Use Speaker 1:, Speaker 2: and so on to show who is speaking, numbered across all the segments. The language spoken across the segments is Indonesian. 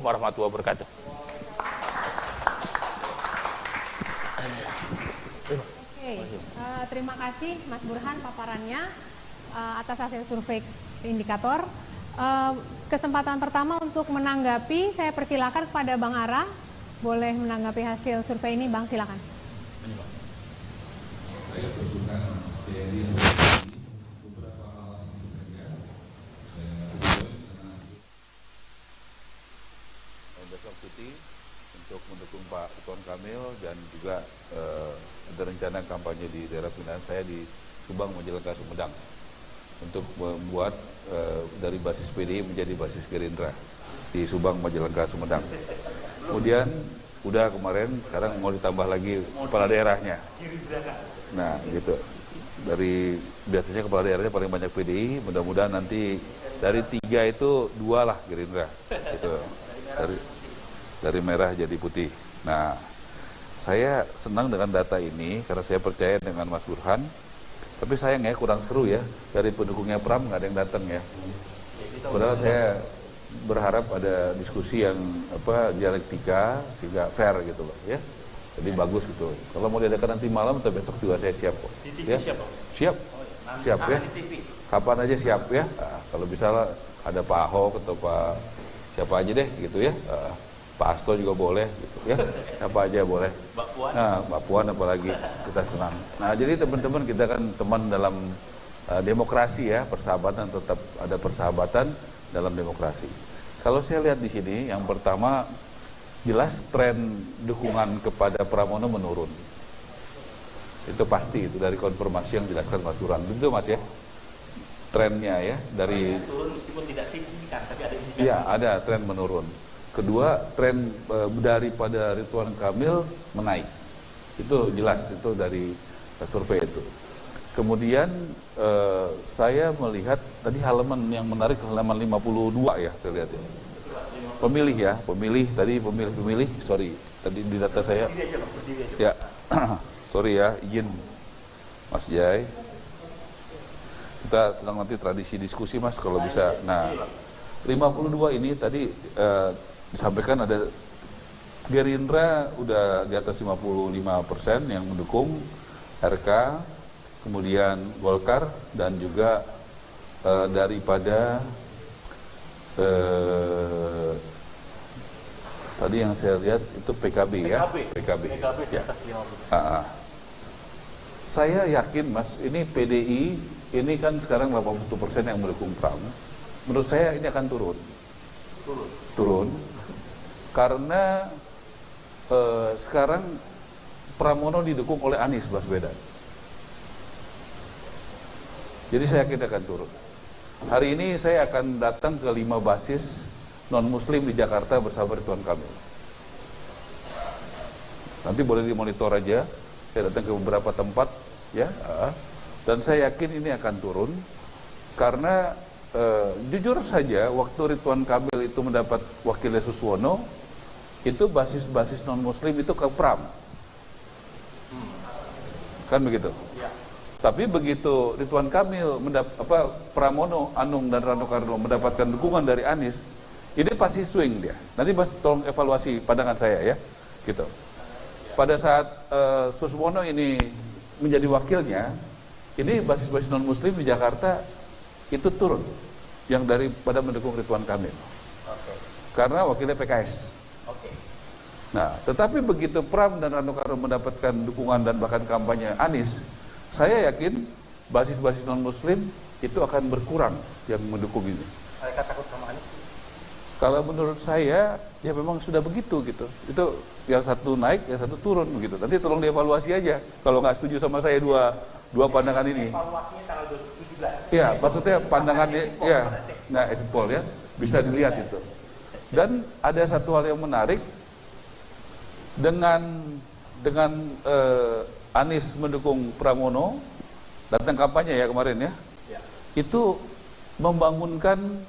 Speaker 1: warahmatullahi wabarakatuh.
Speaker 2: Oke, terima kasih Mas Burhan paparannya atas hasil survei indikator. Kesempatan pertama untuk menanggapi, saya persilakan kepada Bang Ara. Boleh menanggapi hasil survei ini, Bang, silakan.
Speaker 3: Besok cuti untuk mendukung Pak Ridwan Kamil dan juga ada rencana kampanye di daerah pilihan saya di Subang, Majalengka, Sumedang untuk membuat dari basis PDI menjadi basis Gerindra di Subang, Majalengka, Sumedang. Kemudian udah kemarin, sekarang mau ditambah lagi kepala daerahnya. Nah gitu, dari biasanya kepala daerahnya paling banyak PDI, mudah-mudahan nanti dari 3 itu 2 lah Gerindra gitu. Dari merah jadi putih. Nah, saya senang dengan data ini karena saya percaya dengan Mas Burhan. Tapi sayang ya, kurang seru ya, dari pendukungnya Pram nggak ada yang datang ya. Padahal saya berharap ada diskusi yang dialektika sehingga fair gitu loh ya. Jadi bagus gitu. Kalau mau diadakan nanti malam atau besok juga saya siap kok. Ya? Siap. Siap ya. Kapan aja siap ya. Nah, kalau bisa ada Pak Ahok atau Pak siapa aja deh gitu ya. Pak Hasto juga boleh gitu ya, apa aja boleh. Mbak Puan apalagi, kita senang. Nah jadi teman-teman, kita kan teman dalam demokrasi ya, persahabatan, tetap ada persahabatan dalam demokrasi. Kalau saya lihat di sini, yang pertama jelas tren dukungan kepada Pramono menurun. Itu pasti, itu dari konfirmasi yang dijelaskan Mas Burhan. Itu Mas ya, trennya ya dari turun meskipun tidak signifikan, tapi ada indikasi. Iya, ada tren menurun. Kedua, tren daripada Ridwan Kamil menaik. Itu jelas, itu dari survei itu. Kemudian saya melihat tadi halaman yang menarik, halaman 52 ya saya lihat ya. Pemilih ya, pemilih, sorry, tadi di data saya. Ya, sorry ya, izin Mas Jai. Kita sedang nanti tradisi diskusi Mas kalau bisa. Nah, 52 ini tadi disampaikan ada Gerindra udah di atas 55% yang mendukung RK, kemudian Golkar dan juga daripada tadi yang saya lihat itu PKB ya. PKB ya. Saya yakin Mas, ini PDI ini kan sekarang 80% yang mendukung Pram. Menurut saya ini akan turun. Karena sekarang Pramono didukung oleh Anies Baswedan. Jadi saya yakin akan turun. Hari ini saya akan datang ke 5 basis non-muslim di Jakarta bersama Ridwan Kamil. Nanti boleh dimonitor aja. Saya datang ke beberapa tempat ya. Dan saya yakin ini akan turun. Karena jujur saja waktu Ridwan Kamil itu mendapat wakilnya Suswono, itu basis-basis non-muslim itu ke Pram. Kan begitu? Ya. Tapi begitu Ridwan Kamil Pramono, Anung dan Rano Karno mendapatkan dukungan dari Anies, ini pasti swing dia. Nanti tolong evaluasi pandangan saya ya. Gitu. Pada saat Suswono ini menjadi wakilnya, ini basis-basis non-muslim di Jakarta itu turun yang daripada mendukung Ridwan Kamil. Okay. Karena wakilnya PKS. Okay. Nah, tetapi begitu Pram dan Rano Karno mendapatkan dukungan dan bahkan kampanye Anies, saya yakin basis-basis non-muslim itu akan berkurang yang mendukung ini. Saya takut sama Anies? Kalau menurut saya, ya memang sudah begitu gitu. Itu yang satu naik, yang satu turun begitu. Nanti tolong dievaluasi aja. Kalau nggak setuju sama saya dua pandangan ini. Evaluasinya tanggal 2017. Ya, maksudnya pandangan ya, nah exit poll ya, bisa dilihat itu. Dan ada satu hal yang menarik, dengan Anies mendukung Pramono, datang kampanye ya kemarin ya, itu membangunkan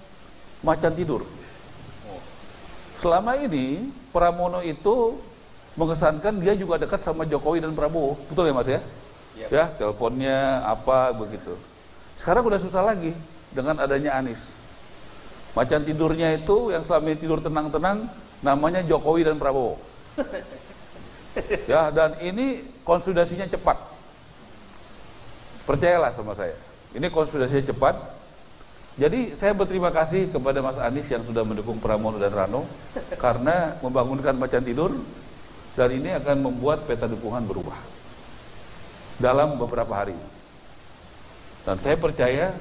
Speaker 3: macan tidur. Selama ini Pramono itu mengesankan dia juga dekat sama Jokowi dan Prabowo, betul ya Mas ya? Ya, teleponnya apa begitu. Sekarang udah susah lagi dengan adanya Anies. Macan tidurnya itu yang selama ini tidur tenang-tenang namanya Jokowi dan Prabowo. Ya, dan ini konsolidasinya cepat. Percayalah sama saya. Ini konsolidasinya cepat. Jadi saya berterima kasih kepada Mas Anies yang sudah mendukung Pramono dan Rano karena membangunkan macan tidur, dan ini akan membuat peta dukungan berubah dalam beberapa hari. Dan saya percaya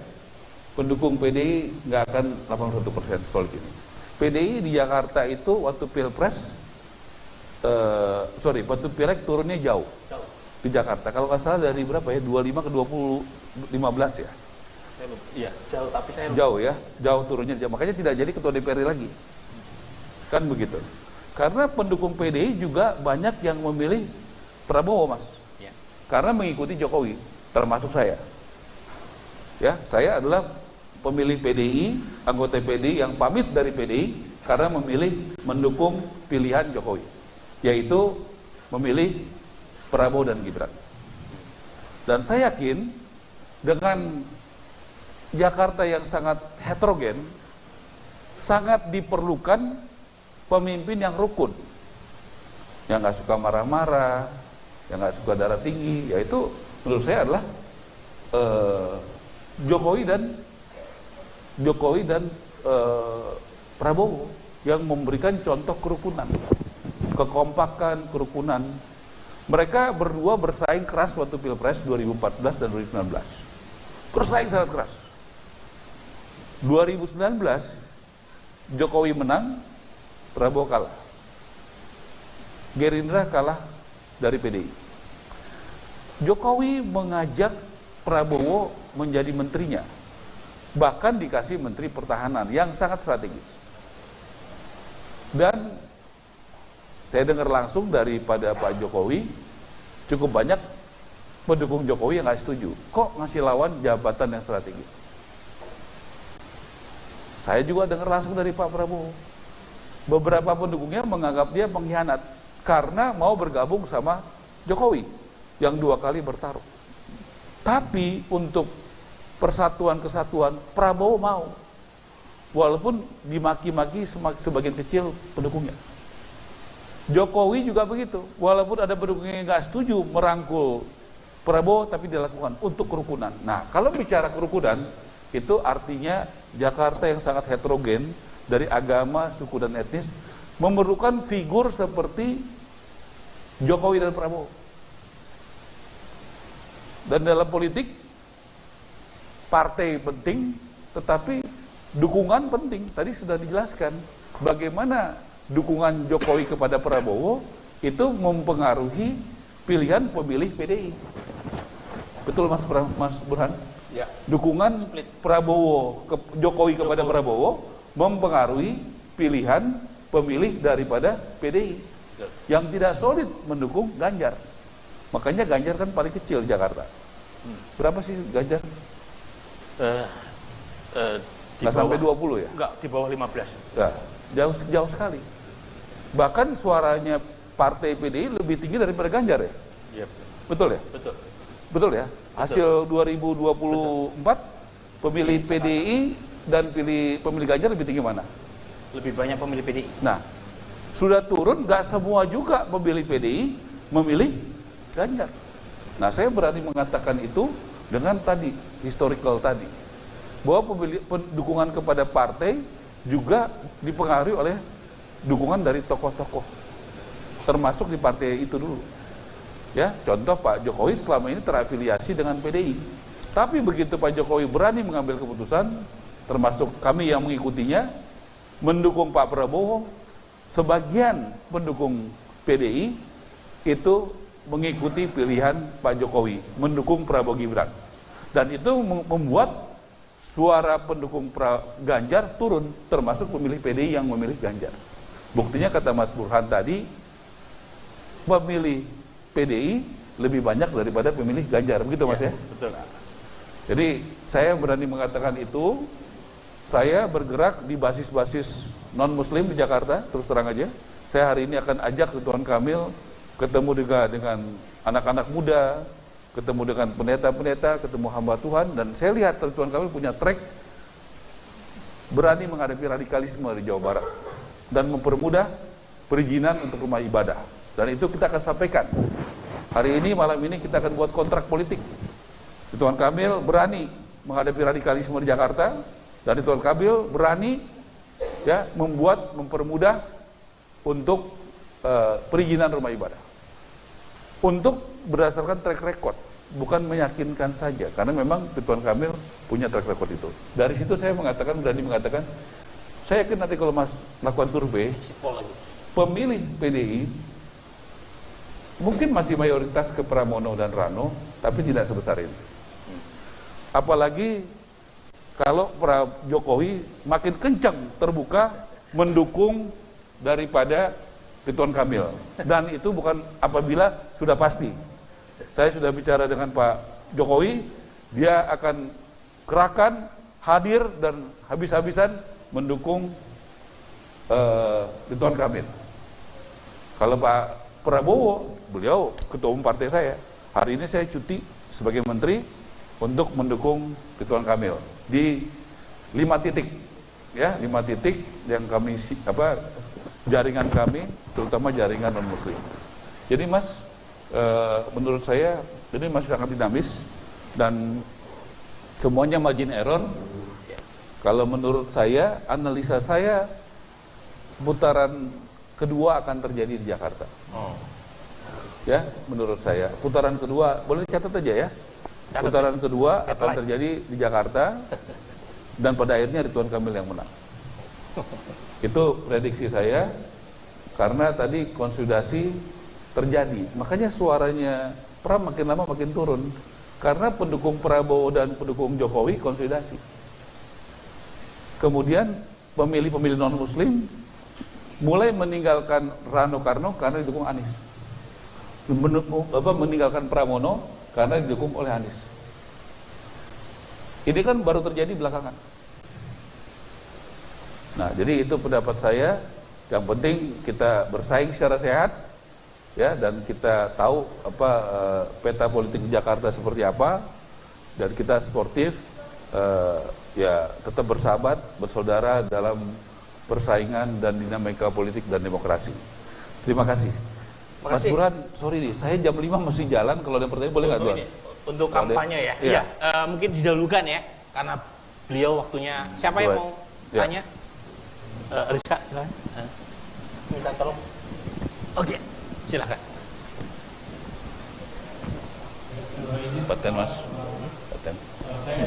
Speaker 3: pendukung PDI nggak akan 81% solid ini. PDI di Jakarta itu waktu Pilpres, waktu Pileg turunnya jauh di Jakarta. Kalau nggak salah dari berapa ya, 25 ke 20, 15 ya?
Speaker 1: Iya, jauh, tapi saya
Speaker 3: jauh ya, jauh turunnya. Makanya tidak jadi ketua DPR lagi. Kan begitu. Karena pendukung PDI juga banyak yang memilih Prabowo, Mas.
Speaker 1: Ya.
Speaker 3: Karena mengikuti Jokowi, termasuk saya. Ya, saya adalah pemilih PDI, anggota PDI yang pamit dari PDI karena memilih mendukung pilihan Jokowi, yaitu memilih Prabowo dan Gibran. Dan saya yakin dengan Jakarta yang sangat heterogen, sangat diperlukan pemimpin yang rukun, yang nggak suka marah-marah, yang nggak suka darah tinggi. Yaitu menurut saya adalah Jokowi dan Prabowo yang memberikan contoh kerukunan, kekompakan, kerukunan. Mereka berdua bersaing keras waktu Pilpres 2014 dan 2019. Bersaing sangat keras. 2019 Jokowi menang, Prabowo kalah. Gerindra kalah dari PDI. Jokowi mengajak Prabowo menjadi menterinya, bahkan dikasih menteri pertahanan yang sangat strategis. Dan saya dengar langsung daripada Pak Jokowi, cukup banyak pendukung Jokowi yang nggak setuju. Kok ngasih lawan jabatan yang strategis? Saya juga dengar langsung dari Pak Prabowo. Beberapa pendukungnya menganggap dia pengkhianat karena mau bergabung sama Jokowi yang 2 kali bertarung. Tapi untuk persatuan kesatuan, Prabowo mau. Walaupun dimaki-maki sebagian kecil pendukungnya. Jokowi juga begitu. Walaupun ada pendukungnya yang nggak setuju merangkul Prabowo, tapi dilakukan untuk kerukunan. Nah, kalau bicara kerukunan, itu artinya Jakarta yang sangat heterogen dari agama, suku, dan etnis memerlukan figur seperti Jokowi dan Prabowo. Dan dalam politik, partai penting, tetapi dukungan penting. Tadi sudah dijelaskan bagaimana dukungan Jokowi kepada Prabowo itu mempengaruhi pilihan pemilih PDI. Betul Mas Burhan?
Speaker 1: ya.
Speaker 3: Dukungan Prabowo Jokowi kepada Prabowo mempengaruhi pilihan pemilih daripada PDI yang tidak solid mendukung Ganjar. Makanya Ganjar kan paling kecil Jakarta. Berapa sih Ganjar? Nggak sampai 20 ya?
Speaker 1: Enggak, di bawah 15.
Speaker 3: Nah, jauh sekali. Bahkan suaranya partai PDI lebih tinggi daripada Ganjar ya?
Speaker 1: Iya.
Speaker 3: Betul ya?
Speaker 1: Betul.
Speaker 3: Betul ya? Hasil 2024 pemilih PDI dan pemilih Ganjar lebih tinggi mana?
Speaker 1: Lebih banyak pemilih PDI.
Speaker 3: Nah, sudah turun, nggak semua juga pemilih PDI memilih Ganjar. Nah, saya berani mengatakan itu dengan tadi, historical tadi. Bahwa dukungan kepada partai juga dipengaruhi oleh dukungan dari tokoh-tokoh. Termasuk di partai itu dulu. Ya, contoh Pak Jokowi selama ini terafiliasi dengan PDI. Tapi begitu Pak Jokowi berani mengambil keputusan, termasuk kami yang mengikutinya, mendukung Pak Prabowo, sebagian pendukung PDI itu mengikuti pilihan Pak Jokowi, mendukung Prabowo Gibran. Dan itu membuat suara pendukung Ganjar turun, termasuk pemilih PDI yang memilih Ganjar. Buktinya kata Mas Burhan tadi, pemilih PDI lebih banyak daripada pemilih Ganjar, begitu Mas ya?
Speaker 1: Betul.
Speaker 3: Jadi saya berani mengatakan itu. Saya bergerak di basis-basis non-muslim di Jakarta, terus terang aja. Saya hari ini akan ajak Ridwan Kamil ketemu dengan anak-anak muda, ketemu dengan pendeta-pendeta, ketemu hamba Tuhan, dan saya lihat Ridwan Kamil punya track berani menghadapi radikalisme di Jawa Barat dan mempermudah perizinan untuk rumah ibadah. Dan itu kita akan sampaikan. Hari ini, malam ini kita akan buat kontrak politik. Ridwan Kamil berani menghadapi radikalisme di Jakarta, dan Ridwan Kamil berani ya mempermudah untuk perizinan rumah ibadah. Untuk berdasarkan track record, bukan meyakinkan saja, karena memang Ridwan Kamil punya track record itu. Dari situ saya berani mengatakan, saya yakin nanti kalau Mas lakukan survei, pemilih PDI mungkin masih mayoritas ke Pramono dan Rano, tapi tidak sebesar ini. Apalagi kalau Jokowi makin kencang terbuka mendukung daripada Ridwan Kamil. Dan itu bukan apabila sudah pasti. Saya sudah bicara dengan Pak Jokowi, dia akan gerakan, hadir dan habis-habisan mendukung Ridwan Kamil. Kalau Pak Prabowo, beliau ketua umum partai saya, hari ini saya cuti sebagai menteri untuk mendukung Ridwan Kamil di 5 titik, ya 5 titik yang kami jaringan kami, terutama jaringan non Muslim. Jadi Mas, menurut saya ini masih sangat dinamis dan semuanya margin error. Kalau menurut saya, analisa saya, putaran kedua akan terjadi di Jakarta. Ya, menurut saya putaran kedua, boleh catat aja ya. Putaran kedua akan terjadi di Jakarta dan pada akhirnya Ridwan Kamil yang menang. Itu prediksi saya, karena tadi konsolidasi terjadi. Makanya suaranya Pram makin lama makin turun, karena pendukung Prabowo dan pendukung Jokowi konsolidasi. Kemudian pemilih-pemilih non-Muslim mulai meninggalkan Rano Karno karena didukung Anies. Meninggalkan Pramono karena didukung oleh Anies. Ini kan baru terjadi belakangan. Nah, jadi itu pendapat saya. Yang penting kita bersaing secara sehat, ya, dan kita tahu peta politik di Jakarta seperti apa, dan kita sportif, ya tetap bersahabat, bersaudara dalam persaingan dan dinamika politik dan demokrasi. Terima kasih. Mas Burhan, sorry nih, saya jam 5 masih jalan. Kalau ada pertanyaan boleh nggak, Tuan?
Speaker 1: Untuk kampanye ya? Iya. Mungkin didahulukan ya, karena beliau waktunya. Siapa yang mau tanya? Rizka, silakan. Minta tolong. Oke, silakan. Paten Mas. Paten.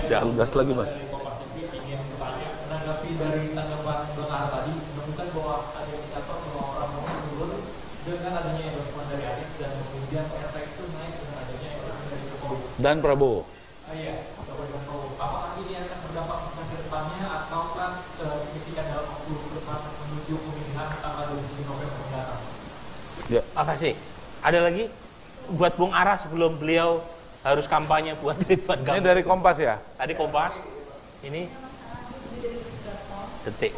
Speaker 1: Jangan gas lagi Mas.
Speaker 4: Menanggapi dari tanggapan Bang Ara tadi, menemukan bahwa ada indikator bahwa orang mau turun dengan adanya endorsement dari Anies dan kemudian efek itu naik dengan adanya endorsement dari Jokowi
Speaker 3: Dan Prabowo.
Speaker 4: Iya, Jokowi. Apakah ini akan berdampak ke depannya atau kan signifikan dalam waktu ke depan menuju pemilihan tanggal 27 November mendatang?
Speaker 3: Ya.
Speaker 1: Makasih. Ada lagi buat Bung Ara sebelum beliau harus kampanye buat Ridwan Kamil.
Speaker 3: Ini dari Kompas ya?
Speaker 1: Tadi Kompas. Ini Detik.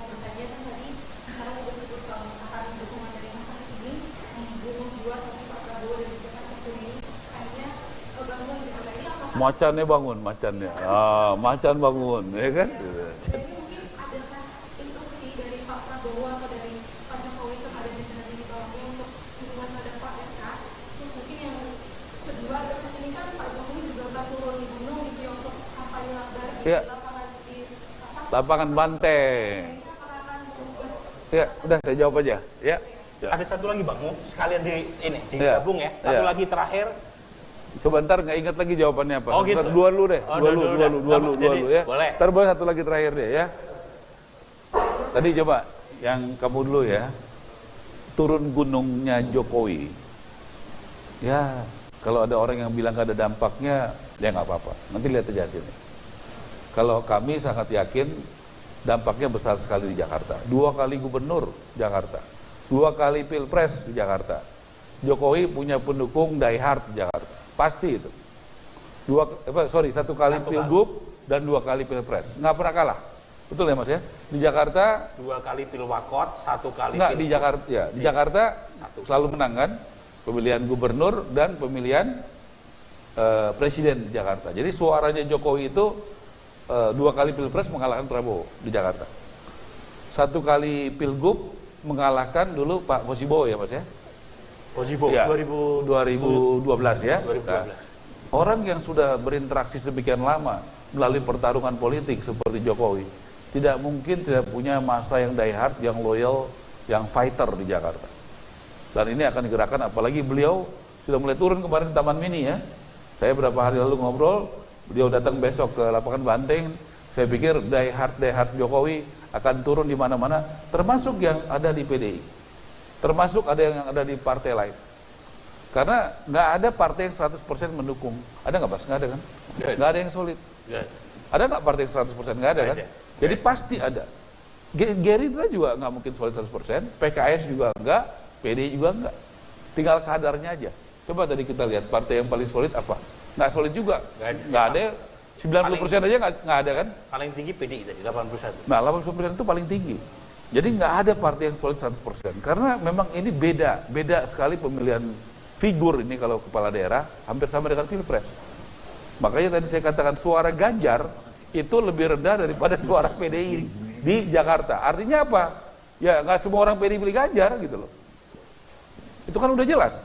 Speaker 3: Macannya bangun, macannya. Macan bangun, ya kan?
Speaker 5: Jadi mungkin adakah instruksi dari Pak Prabowo atau dari Pak Jokowi kepada jajaran di bawahnya untuk hubungan terhadap Pak RK? Terus mungkin yang kedua, saat ini kan Pak Jokowi juga akan turun di gunung gitu ya untuk kampanye lebar di lapangan di
Speaker 3: Lapangan Banteng. Ya, udah saya jawab aja. Ya.
Speaker 1: Ada satu lagi Bang, mau sekalian digabung ya. Satu lagi terakhir.
Speaker 3: Coba ntar nggak ingat lagi jawabannya apa.
Speaker 1: Oh, gitu.
Speaker 3: Ntar dua lu deh, dua lu ya.
Speaker 1: Boleh.
Speaker 3: Ntar satu lagi terakhir deh ya. Tadi coba yang kamu dulu ya. Turun gunungnya Jokowi. Ya, kalau ada orang yang bilang nggak ada dampaknya, ya nggak apa-apa. Nanti lihat aja hasilnya. Kalau kami sangat yakin dampaknya besar sekali di Jakarta. 2 kali gubernur Jakarta, 2 kali pilpres di Jakarta. Jokowi punya pendukung die hard di Jakarta, pasti itu. 1 kali pilgub dan 2 kali pilpres, nggak pernah kalah. Betul ya Mas ya? Di Jakarta
Speaker 1: 2 kali pilwakot, 1 kali.
Speaker 3: Nggak, di Jakarta ya. Di Jakarta selalu menang kan? Pemilihan gubernur dan pemilihan presiden di Jakarta. Jadi suaranya Jokowi itu 2 kali pilpres mengalahkan Prabowo di Jakarta. satu kali pilgub mengalahkan dulu Pak Posibowo ya Mas ya?
Speaker 1: Posibowo
Speaker 3: Ya,
Speaker 1: 2012
Speaker 3: ya.
Speaker 1: 2012.
Speaker 3: Nah, orang yang sudah berinteraksi sedemikian lama melalui pertarungan politik seperti Jokowi, tidak mungkin tidak punya masa yang diehard, yang loyal, yang fighter di Jakarta. Dan ini akan digerakkan, apalagi beliau sudah mulai turun kemarin di Taman Mini ya. Saya beberapa hari lalu ngobrol, beliau datang besok ke lapangan Banteng. Saya pikir diehard Jokowi akan turun di mana-mana, termasuk yang ada di PDI, termasuk ada yang ada di partai lain. Karena nggak ada partai yang 100% mendukung. Ada nggak Mas? Nggak ada kan? Nggak ada yang solid. Ada nggak partai yang 100%? Nggak ada kan? Jadi pasti ada. Gerindra juga nggak mungkin solid 100%, PKS juga nggak, PDI juga nggak. Tinggal kadarnya aja. Coba tadi kita lihat partai yang paling solid apa? Nggak solid juga. Nggak ada. 90% aja nggak ada kan?
Speaker 1: Paling tinggi PDI tadi 81.
Speaker 3: Nah 81% itu paling tinggi. Jadi nggak ada partai yang solid 100%. Karena memang ini beda sekali pemilihan figur ini kalau kepala daerah, hampir sama dengan Pilpres. Makanya tadi saya katakan suara Ganjar itu lebih rendah daripada suara PDI di Jakarta. Artinya apa? Ya nggak semua orang PDI pilih Ganjar gitu loh. Itu kan udah jelas.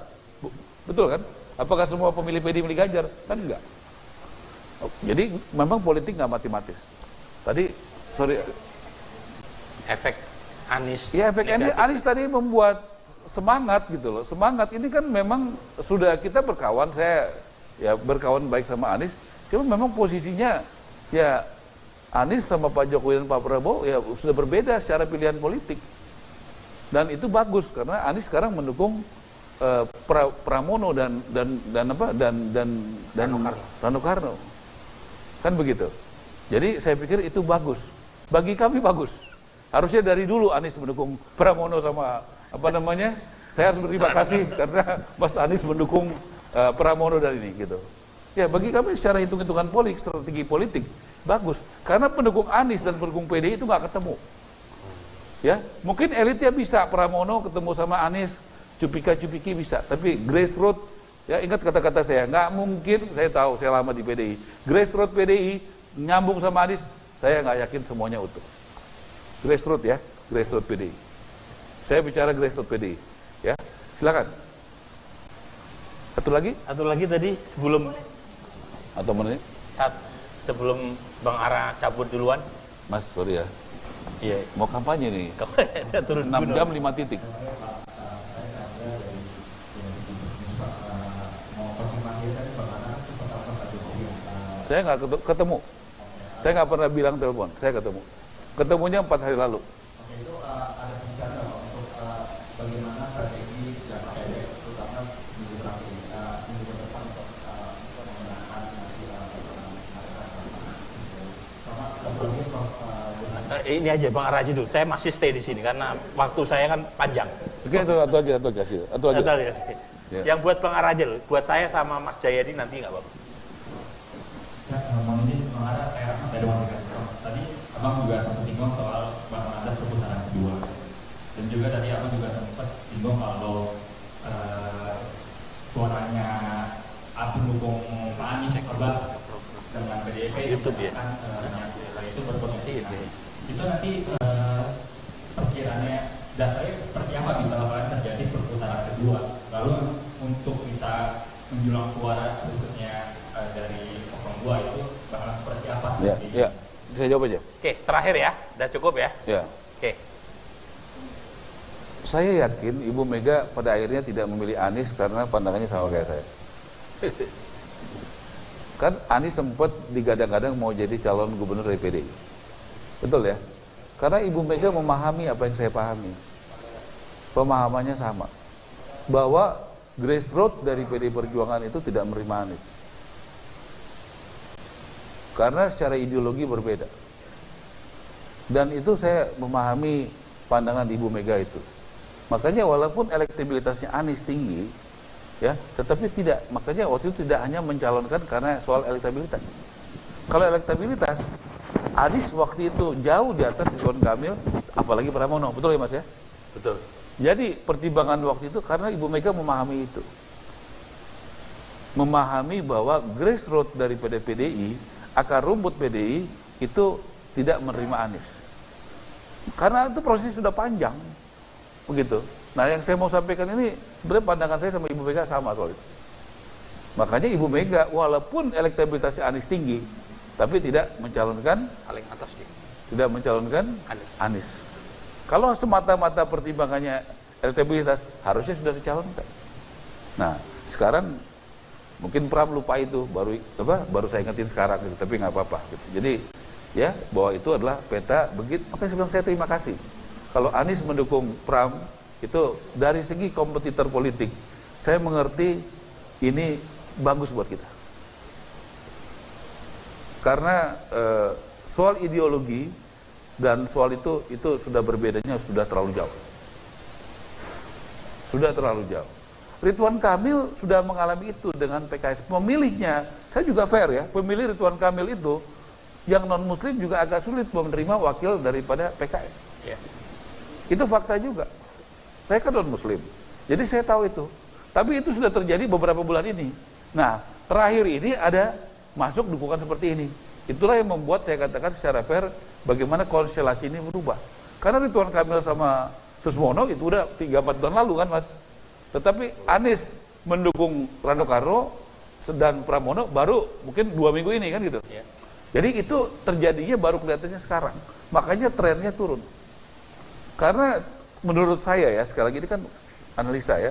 Speaker 3: Betul kan? Apakah semua pemilih PDI pilih Ganjar? Kan enggak. Jadi memang politik nggak matematis. Tadi
Speaker 1: efek Anies.
Speaker 3: Ya efek Anies tadi membuat semangat gitu loh. Semangat ini kan memang sudah kita berkawan, saya ya berkawan baik sama Anies. Cuma memang posisinya ya Anies sama Pak Jokowi dan Pak Prabowo ya sudah berbeda secara pilihan politik. Dan itu bagus karena Anies sekarang mendukung Pramono dan Rano Karno. Kan begitu. Jadi saya pikir itu bagus. Bagi kami bagus. Harusnya dari dulu Anies mendukung Pramono sama saya harus berterima kasih karena Mas Anies mendukung Pramono dan ini gitu. Ya bagi kami secara hitung-hitungan politik, strategi politik bagus. Karena pendukung Anies dan pendukung PDI itu nggak ketemu. Ya mungkin elitnya bisa Pramono ketemu sama Anies, cupika-cupiki bisa. Tapi grassroots, ya ingat kata-kata saya, nggak mungkin. Saya tahu saya lama di PDI. Grassroots PDI nyambung sama Anies, saya nggak yakin semuanya utuh. Grassroots ya, grassroots PDI. Saya bicara grassroots PDI, ya. Silakan. Satu lagi
Speaker 1: Tadi sebelum
Speaker 3: atau menit?
Speaker 1: Sebelum Bang Ara cabut duluan.
Speaker 3: Mas, sorry ya.
Speaker 1: Iya.
Speaker 3: Mau kampanye nih.
Speaker 1: Turun
Speaker 3: 6 jam 5 titik. Saya nggak ketemu. Saya nggak pernah bilang telepon. Saya ketemu. Ketemunya 4 hari lalu.
Speaker 6: Oke, itu ada bicara untuk bagaimana strategi jangka pendek, terutama seminggu terakhir, seminggu depan untuk pemenangan nanti sama sebelumnya
Speaker 1: ini aja Bang Ara aja dulu. Saya masih stay di sini karena waktu saya kan panjang.
Speaker 3: Oke, itu aja.
Speaker 1: Ya. Yang buat Bang Ara aja loh. Buat saya sama Mas Jayadi nanti nggak apa-apa.
Speaker 4: Ya, ngomong ini mengarah kayak dari tadi Abang juga sempat singgung soal bakal ada perputaran kedua, dan juga tadi Abang juga sempat singgung kalau suaranya pendukung Pak Anies dengan PDIP
Speaker 1: YouTube ya.
Speaker 4: Itu berpotensi itu nanti perkiraannya dasarnya seperti apa bisa terjadi perputaran kedua, lalu untuk bisa menjulang suara khususnya dari 02 itu bakal seperti apa?
Speaker 3: Ya. Saya jawab aja.
Speaker 1: Oke, terakhir ya. Udah cukup ya?
Speaker 3: Ya.
Speaker 1: Oke.
Speaker 3: Saya yakin Ibu Mega pada akhirnya tidak memilih Anies karena pandangannya sama kayak saya. Kan Anies sempat digadang-gadang mau jadi calon gubernur dari PDI. Betul ya? Karena Ibu Mega memahami apa yang saya pahami. Pemahamannya sama. Bahwa grassroots dari PDI Perjuangan itu tidak menerima Anies. Karena secara ideologi berbeda. Dan itu saya memahami pandangan Ibu Mega itu. Makanya walaupun elektabilitasnya Anies tinggi, ya, tetapi tidak. Makanya waktu itu tidak hanya mencalonkan karena soal elektabilitas. Kalau elektabilitas, Anies waktu itu jauh di atas Ridwan Kamil, apalagi Pramono. Betul ya Mas ya?
Speaker 1: Betul.
Speaker 3: Jadi pertimbangan waktu itu karena Ibu Mega memahami itu. Memahami bahwa grassroots dari PDI, akar rumput PDI itu tidak menerima Anies. Karena itu proses sudah panjang, begitu. Nah, yang saya mau sampaikan ini sebenarnya pandangan saya sama Ibu Mega sama soal itu. Makanya Ibu Mega walaupun elektabilitasnya Anies tinggi, tapi tidak mencalonkan
Speaker 1: paling atas dia.
Speaker 3: Tidak mencalonkan Anies. Kalau semata-mata pertimbangannya elektabilitas, harusnya sudah dicalonkan. Nah, sekarang mungkin Pram lupa itu, baru saya ingetin sekarang gitu, tapi nggak apa-apa gitu. Jadi ya bahwa itu adalah peta begitu. Makanya saya bilang saya terima kasih. Kalau Anies mendukung Pram itu dari segi kompetitor politik, saya mengerti ini bagus buat kita. Karena soal ideologi dan soal itu sudah berbedanya sudah terlalu jauh. Sudah terlalu jauh. Ridwan Kamil sudah mengalami itu dengan PKS. Pemilihnya, saya juga fair ya, pemilih Ridwan Kamil itu yang non-muslim juga agak sulit menerima wakil daripada PKS.
Speaker 1: Ya.
Speaker 3: Itu fakta juga. Saya kan non-muslim, jadi saya tahu itu. Tapi itu sudah terjadi beberapa bulan ini. Nah, terakhir ini ada masuk dukungan seperti ini. Itulah yang membuat saya katakan secara fair bagaimana konstelasi ini berubah. Karena Ridwan Kamil sama Susmono itu udah 3-4 tahun lalu kan Mas. Tetapi Anies mendukung Rano Karno dan Pramono baru mungkin 2 minggu ini kan gitu.
Speaker 1: Ya.
Speaker 3: Jadi itu terjadinya baru kelihatannya sekarang. Makanya trennya turun. Karena menurut saya ya, sekali lagi ini kan analisa ya.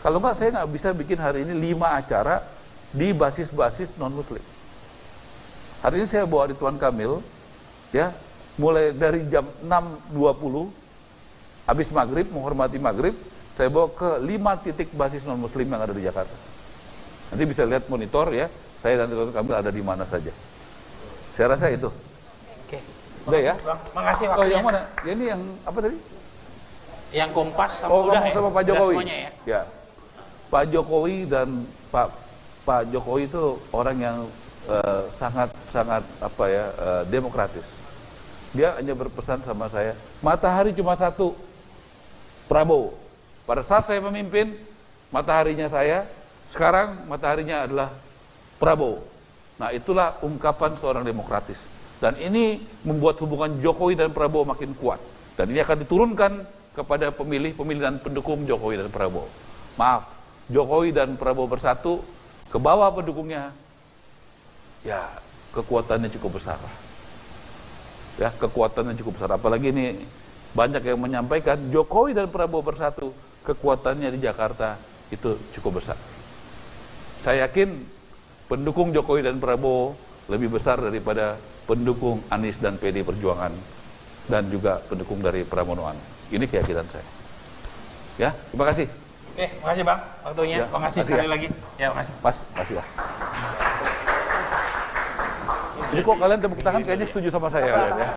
Speaker 3: Kalau enggak saya nggak bisa bikin hari ini 5 acara di basis-basis non-muslim. Hari ini saya bawa Ridwan Kamil, ya, mulai dari jam 6.20, habis maghrib, menghormati maghrib, saya bawa ke 5 titik basis non-muslim yang ada di Jakarta. Nanti bisa lihat monitor ya, saya dan Ridwan Kamil ada di mana saja. Saya rasa itu.
Speaker 1: Oke.
Speaker 3: Udah ya?
Speaker 1: Bang, makasih
Speaker 3: Oh,
Speaker 1: waktunya.
Speaker 3: yang mana? Ya, ini yang apa tadi?
Speaker 1: Yang Kompas sama
Speaker 3: Oh,
Speaker 1: udah
Speaker 3: ngomong
Speaker 1: ya?
Speaker 3: sama Pak
Speaker 1: Udah
Speaker 3: Jokowi.
Speaker 1: semuanya ya?
Speaker 3: Ya. Pak Jokowi dan Pak Jokowi itu orang yang sangat apa ya, demokratis. Dia hanya berpesan sama saya, matahari cuma satu, Prabowo. Pada saat saya memimpin, mataharinya saya, sekarang mataharinya adalah Prabowo. Nah, itulah ungkapan seorang demokratis. Dan ini membuat hubungan Jokowi dan Prabowo makin kuat. Dan ini akan diturunkan kepada pemilih dan pendukung Jokowi dan Prabowo. Maaf, Jokowi dan Prabowo bersatu, ke bawah pendukungnya, ya kekuatannya cukup besar. Ya, kekuatannya cukup besar. Apalagi ini banyak yang menyampaikan Jokowi dan Prabowo bersatu, kekuatannya di Jakarta itu cukup besar. Saya yakin pendukung Jokowi dan Prabowo lebih besar daripada pendukung Anies dan PD Perjuangan dan juga pendukung dari Pramono Anung. Ini keyakinan saya. Ya, terima kasih.
Speaker 1: Oke, makasih Bang waktunya.
Speaker 3: Ya,
Speaker 1: makasih
Speaker 3: makasih
Speaker 1: sekali
Speaker 3: ya.
Speaker 1: lagi. Ya, makasih.
Speaker 3: Pas, makasih ya. Jadi kok kalian tepuk tangan kayaknya setuju sama saya kalian ya.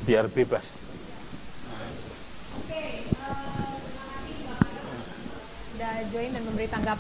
Speaker 1: Biar bebas.
Speaker 2: Oke, terima kasih Bang Adam sudah join dan memberi tanggapan.